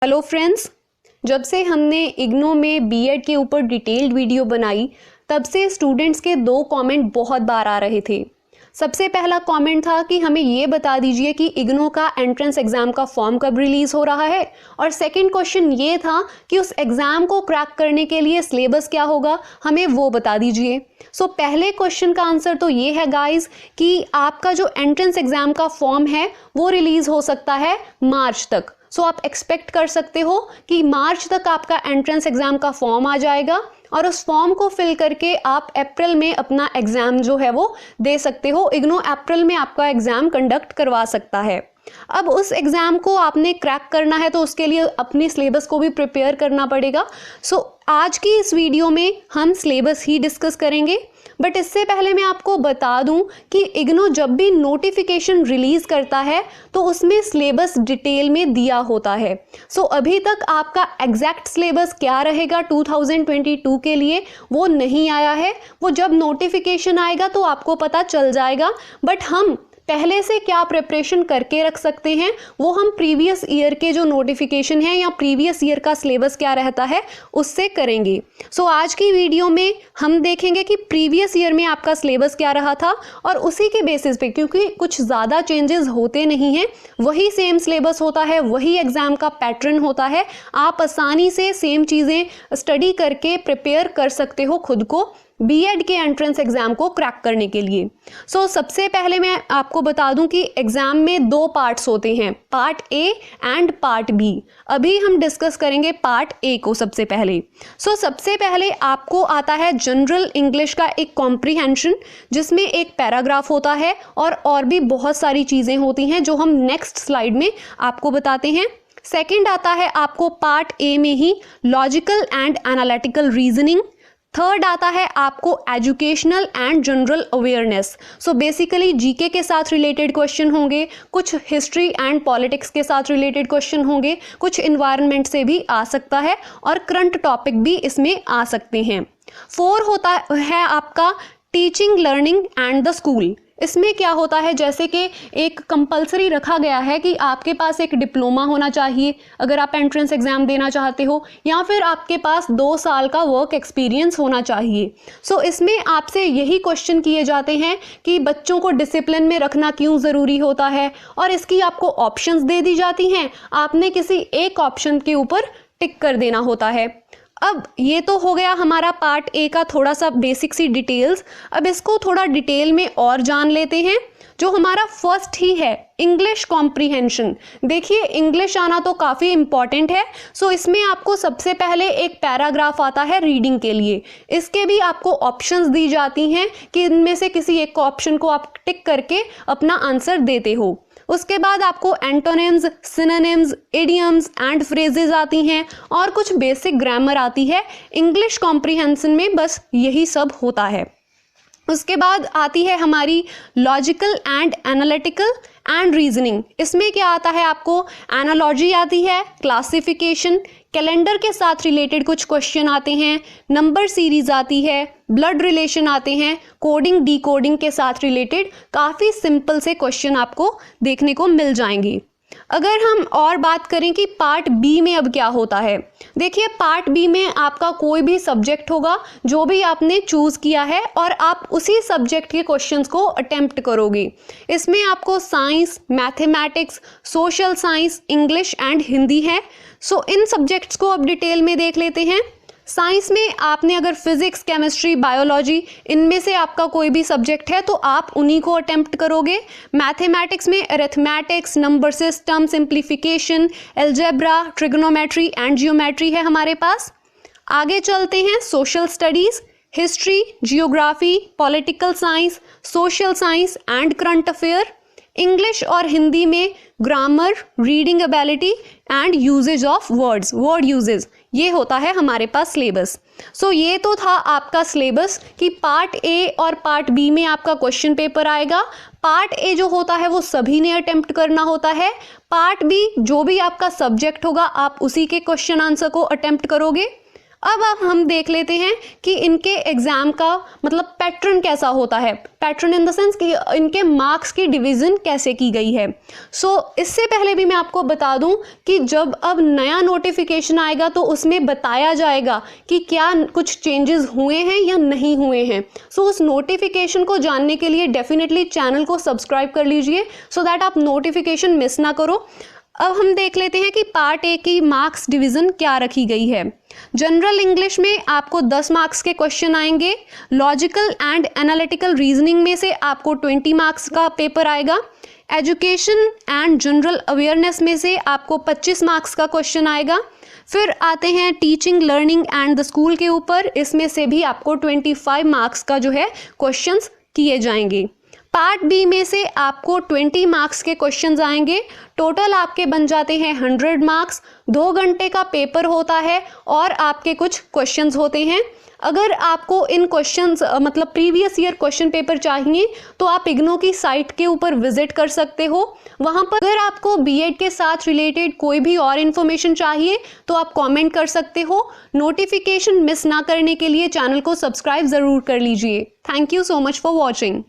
Hello friends, जब से हमने इग्नो में बीएड के ऊपर डिटेल्ड वीडियो बनाई तब से स्टूडेंट्स के दो कमेंट बहुत बार आ रहे थे। सबसे पहला कमेंट था कि हमें ये बता दीजिए कि इग्नो का एंट्रेंस एग्ज़ाम का फॉर्म कब रिलीज़ हो रहा है, और सेकंड क्वेश्चन ये था कि उस एग्ज़ाम को क्रैक करने के लिए सिलेबस क्या होगा, हमें वो बता दीजिए। सो पहले क्वेश्चन का आंसर तो ये है गाइस कि आपका जो एंट्रेंस एग्ज़ाम का फॉर्म है वो रिलीज़ हो सकता है मार्च तक। सो आप एक्सपेक्ट कर सकते हो कि मार्च तक आपका एंट्रेंस एग्ज़ाम का फॉर्म आ जाएगा और उस फॉर्म को फिल करके आप अप्रैल में अपना एग्ज़ाम जो है वो दे सकते हो। इग्नो अप्रैल में आपका एग्ज़ाम कंडक्ट करवा सकता है। अब उस एग्ज़ाम को आपने क्रैक करना है तो उसके लिए अपनी सिलेबस को भी प्रिपेयर करना पड़ेगा। सो आज की इस वीडियो में हम सिलेबस ही डिस्कस करेंगे, बट इससे पहले मैं आपको बता दूं कि इग्नो जब भी नोटिफिकेशन रिलीज़ करता है तो उसमें सिलेबस डिटेल में दिया होता है। सो अभी तक आपका एग्जैक्ट सिलेबस क्या रहेगा 2022 के लिए वो नहीं आया है। वो जब नोटिफिकेशन आएगा तो आपको पता चल जाएगा, बट हम पहले से क्या प्रिपरेशन करके रख सकते हैं वो हम प्रीवियस ईयर के जो नोटिफिकेशन है या प्रीवियस ईयर का सिलेबस क्या रहता है उससे करेंगे। सो आज की वीडियो में हम देखेंगे कि प्रीवियस ईयर में आपका सिलेबस क्या रहा था और उसी के बेसिस पे, क्योंकि कुछ ज़्यादा चेंजेस होते नहीं हैं, वही सेम सिलेबस होता है, वही एग्ज़ाम का पैटर्न होता है, आप आसानी से सेम चीज़ें स्टडी करके प्रिपेयर कर सकते हो खुद को बीएड के एंट्रेंस एग्ज़ाम को क्रैक करने के लिए। सो सबसे पहले मैं आपको बता दूं कि एग्ज़ाम में दो पार्ट्स होते हैं, part A and part B. अभी हम डिस्कस करेंगे पार्ट ए को सबसे पहले। सो सबसे पहले आपको आता है जनरल इंग्लिश का एक कॉम्प्रीहेंशन, जिसमें एक पैराग्राफ होता है और भी बहुत सारी चीज़ें होती हैं जो हम नेक्स्ट स्लाइड में आपको बताते हैं। सेकेंड आता है आपको पार्ट ए में ही logical and analytical reasoning. Third आता है आपको educational and general awareness. So basically GK के साथ रिलेटेड क्वेश्चन होंगे, कुछ हिस्ट्री एंड पॉलिटिक्स के साथ रिलेटेड क्वेश्चन होंगे, कुछ इन्वायरमेंट से भी आ सकता है और करंट टॉपिक भी इसमें आ सकते हैं। 4 होता है आपका teaching, learning and the school. इसमें क्या होता है, जैसे कि एक कंपलसरी रखा गया है कि आपके पास एक डिप्लोमा होना चाहिए अगर आप एंट्रेंस एग्ज़ाम देना चाहते हो, या फिर आपके पास 2 साल का वर्क एक्सपीरियंस होना चाहिए। सो इसमें आपसे यही क्वेश्चन किए जाते हैं कि बच्चों को डिसिप्लिन में रखना क्यों ज़रूरी होता है, और इसकी आपको ऑप्शंस दे दी जाती हैं, आपने किसी एक ऑप्शन के ऊपर टिक कर देना होता है। अब ये तो हो गया हमारा पार्ट ए का थोड़ा सा बेसिक सी डिटेल्स। अब इसको थोड़ा डिटेल में और जान लेते हैं। जो हमारा फर्स्ट ही है इंग्लिश कॉम्प्रीहेंशन। देखिए इंग्लिश आना तो काफ़ी इम्पॉर्टेंट है। सो इसमें आपको सबसे पहले एक पैराग्राफ आता है रीडिंग के लिए। इसके भी आपको ऑप्शंस दी जाती हैं कि इनमें से किसी एक ऑप्शन को आप टिक करके अपना आंसर देते हो। उसके बाद आपको antonyms, synonyms, idioms and phrases आती हैं और कुछ बेसिक ग्रामर आती है। इंग्लिश कॉम्प्रीहेंशन में बस यही सब होता है। उसके बाद आती है हमारी logical and analytical and reasoning. इसमें क्या आता है, आपको एनालॉजी आती है, क्लासिफिकेशन, कैलेंडर के साथ रिलेटेड कुछ क्वेश्चन आते हैं, नंबर सीरीज आती है, ब्लड रिलेशन आते हैं, कोडिंग डीकोडिंग के साथ रिलेटेड काफ़ी सिंपल से क्वेश्चन आपको देखने को मिल जाएंगे। अगर हम और बात करें कि पार्ट बी में अब क्या होता है, देखिए पार्ट बी में आपका कोई भी सब्जेक्ट होगा जो भी आपने चूज़ किया है और आप उसी सब्जेक्ट के क्वेश्चंस को अटेम्प्ट करोगे। इसमें आपको science, mathematics, social science, English and Hindi है। सो इन सब्जेक्ट्स को अब डिटेल में देख लेते हैं। साइंस में आपने अगर फिजिक्स, केमिस्ट्री, बायोलॉजी इनमें से आपका कोई भी सब्जेक्ट है तो आप उन्हीं को अटेम्प्ट करोगे। मैथमेटिक्स में arithmetics, number system, simplification, algebra, trigonometry and geometry है हमारे पास। आगे चलते हैं social studies, history, geography, political science, social science and current affair. English और हिंदी में grammar, reading ability and usage of words, word usage, ये होता है हमारे पास सिलेबस। सो ये तो था आपका सिलेबस कि पार्ट ए और पार्ट बी में आपका क्वेश्चन पेपर आएगा। पार्ट ए जो होता है वो सभी ने अटेम्प्ट करना होता है। पार्ट बी जो भी आपका सब्जेक्ट होगा आप उसी के क्वेश्चन आंसर को अटेम्प्ट करोगे। अब हम देख लेते हैं कि इनके एग्ज़ाम का मतलब पैटर्न कैसा होता है। पैटर्न इन द सेंस कि इनके मार्क्स की डिवीज़न कैसे की गई है। इससे पहले भी मैं आपको बता दूं कि जब अब नया नोटिफिकेशन आएगा तो उसमें बताया जाएगा कि क्या कुछ चेंजेस हुए हैं या नहीं हुए हैं। उस नोटिफिकेशन को जानने के लिए डेफिनेटली चैनल को सब्सक्राइब कर लीजिए सो दैट आप नोटिफिकेशन मिस ना करो। अब हम देख लेते हैं कि पार्ट ए की मार्क्स डिवीज़न क्या रखी गई है। जनरल इंग्लिश में आपको 10 मार्क्स के क्वेश्चन आएंगे। लॉजिकल एंड एनालिटिकल रीजनिंग में से आपको 20 मार्क्स का पेपर आएगा। एजुकेशन एंड जनरल अवेयरनेस में से आपको 25 मार्क्स का क्वेश्चन आएगा। फिर आते हैं teaching learning and the school के ऊपर, इसमें से भी आपको 25 मार्क्स का जो है क्वेश्चंस किए जाएंगे। पार्ट बी में से आपको 20 मार्क्स के क्वेश्चंस आएंगे। टोटल आपके बन जाते हैं 100 मार्क्स। 2 घंटे का पेपर होता है और आपके कुछ क्वेश्चंस होते हैं। अगर आपको इन क्वेश्चंस मतलब प्रीवियस ईयर क्वेश्चन पेपर चाहिए तो आप इग्नो की साइट के ऊपर विजिट कर सकते हो। वहां पर अगर आपको बीएड के साथ रिलेटेड कोई भी और इन्फॉर्मेशन चाहिए तो आप कमेंट कर सकते हो। नोटिफिकेशन मिस ना करने के लिए चैनल को सब्सक्राइब ज़रूर कर लीजिए। Thank you so much for watching.